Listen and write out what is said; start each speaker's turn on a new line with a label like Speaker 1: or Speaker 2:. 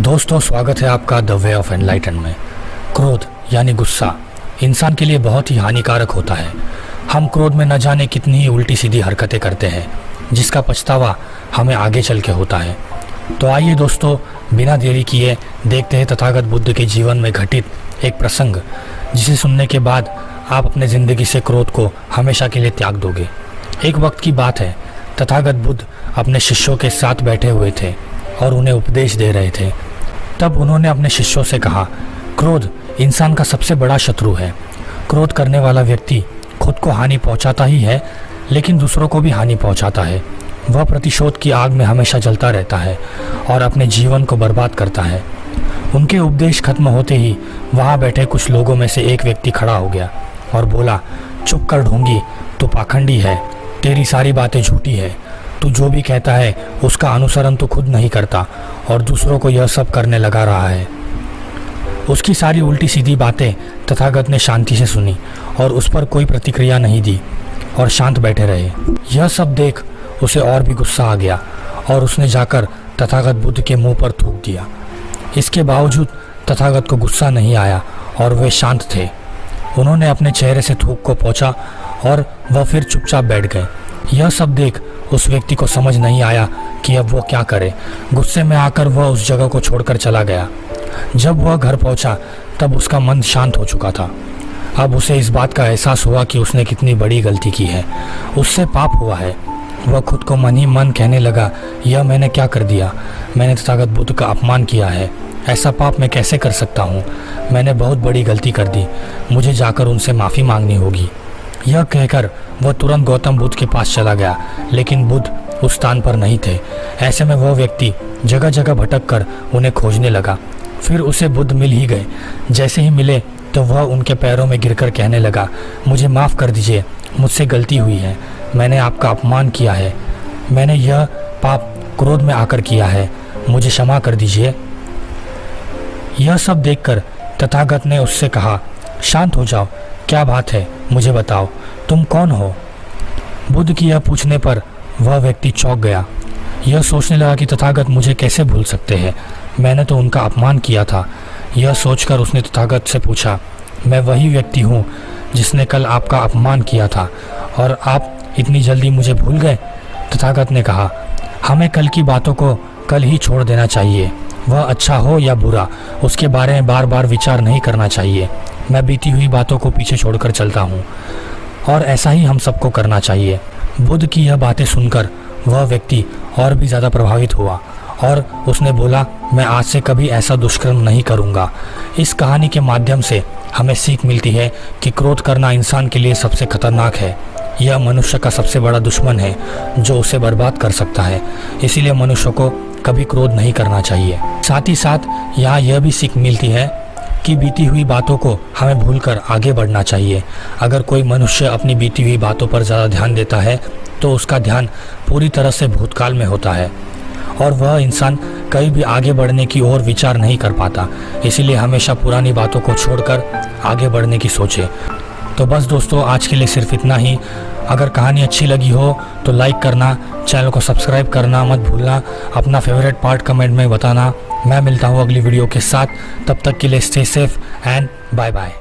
Speaker 1: दोस्तों, स्वागत है आपका द वे ऑफ एनलाइटन में। क्रोध यानी गुस्सा इंसान के लिए बहुत ही हानिकारक होता है। हम क्रोध में न जाने कितनी ही उल्टी सीधी हरकतें करते हैं, जिसका पछतावा हमें आगे चल के होता है। तो आइए दोस्तों, बिना देरी किए देखते हैं तथागत बुद्ध के जीवन में घटित एक प्रसंग, जिसे सुनने के बाद आप अपने ज़िंदगी से क्रोध को हमेशा के लिए त्याग दोगे। एक वक्त की बात है, तथागत बुद्ध अपने शिष्यों के साथ बैठे हुए थे और उन्हें उपदेश दे रहे थे। तब उन्होंने अपने शिष्यों से कहा, क्रोध इंसान का सबसे बड़ा शत्रु है। क्रोध करने वाला व्यक्ति खुद को हानि पहुंचाता ही है, लेकिन दूसरों को भी हानि पहुंचाता है। वह प्रतिशोध की आग में हमेशा जलता रहता है और अपने जीवन को बर्बाद करता है। उनके उपदेश खत्म होते ही वहाँ बैठे कुछ लोगों में से एक व्यक्ति खड़ा हो गया और बोला, चुप कर ढोंगी, तू पाखंडी है, तेरी सारी बातें झूठी है। तू जो भी कहता है उसका अनुसरण तो खुद नहीं करता और दूसरों को यह सब करने लगा रहा है। उसकी सारी उल्टी सीधी बातें तथागत ने शांति से सुनी और उस पर कोई प्रतिक्रिया नहीं दी और शांत बैठे रहे। यह सब देख उसे और भी गुस्सा आ गया और उसने जाकर तथागत बुद्ध के मुंह पर थूक दिया। इसके बावजूद तथागत को गुस्सा नहीं आया और वे शांत थे। उन्होंने अपने चेहरे से थूक को पोंछा और वह फिर चुपचाप बैठ गए। यह सब देख उस व्यक्ति को समझ नहीं आया कि अब वो क्या करे। गुस्से में आकर वह उस जगह को छोड़कर चला गया। जब वह घर पहुंचा तब उसका मन शांत हो चुका था। अब उसे इस बात का एहसास हुआ कि उसने कितनी बड़ी गलती की है, उससे पाप हुआ है। वह खुद को मन ही मन कहने लगा, यह मैंने क्या कर दिया, मैंने तथागत बुद्ध का अपमान किया है, ऐसा पाप मैं कैसे कर सकता हूँ, मैंने बहुत बड़ी गलती कर दी, मुझे जाकर उनसे माफ़ी मांगनी होगी। यह कहकर वह तुरंत गौतम बुद्ध के पास चला गया, लेकिन बुद्ध उस स्थान पर नहीं थे। ऐसे में वह व्यक्ति जगह जगह भटक कर उन्हें खोजने लगा। फिर उसे बुद्ध मिल ही गए। जैसे ही मिले तो वह उनके पैरों में गिरकर कहने लगा, मुझे माफ़ कर दीजिए, मुझसे गलती हुई है, मैंने आपका अपमान किया है, मैंने यह पाप क्रोध में आकर किया है, मुझे क्षमा कर दीजिए। यह सब देखकर तथागत ने उससे कहा, शांत हो जाओ, क्या बात है, मुझे बताओ, तुम कौन हो। बुद्ध की यह पूछने पर वह व्यक्ति चौंक गया। यह सोचने लगा कि तथागत मुझे कैसे भूल सकते हैं, मैंने तो उनका अपमान किया था। यह सोचकर उसने तथागत से पूछा, मैं वही व्यक्ति हूँ जिसने कल आपका अपमान किया था और आप इतनी जल्दी मुझे भूल गए। तथागत ने कहा, हमें कल की बातों को कल ही छोड़ देना चाहिए। वह अच्छा हो या बुरा, उसके बारे में बार बार विचार नहीं करना चाहिए। मैं बीती हुई बातों को पीछे छोड़कर चलता हूँ और ऐसा ही हम सबको करना चाहिए। बुद्ध की यह बातें सुनकर वह व्यक्ति और भी ज़्यादा प्रभावित हुआ और उसने बोला, मैं आज से कभी ऐसा दुष्कर्म नहीं करूँगा। इस कहानी के माध्यम से हमें सीख मिलती है कि क्रोध करना इंसान के लिए सबसे खतरनाक है। यह मनुष्य का सबसे बड़ा दुश्मन है जो उसे बर्बाद कर सकता है। इसीलिए मनुष्य को कभी क्रोध नहीं करना चाहिए। साथ ही साथ यहाँ यह भी सीख मिलती है कि बीती हुई बातों को हमें भूलकर आगे बढ़ना चाहिए। अगर कोई मनुष्य अपनी बीती हुई बातों पर ज़्यादा ध्यान देता है तो उसका ध्यान पूरी तरह से भूतकाल में होता है और वह इंसान कहीं भी आगे बढ़ने की ओर विचार नहीं कर पाता। इसीलिए हमेशा पुरानी बातों को छोड़कर आगे बढ़ने की सोचे। तो बस दोस्तों, आज के लिए सिर्फ इतना ही। अगर कहानी अच्छी लगी हो तो लाइक करना, चैनल को सब्सक्राइब करना मत भूलना, अपना फेवरेट पार्ट कमेंट में बताना। मैं मिलता हूँ अगली वीडियो के साथ, तब तक के लिए stay safe and bye bye.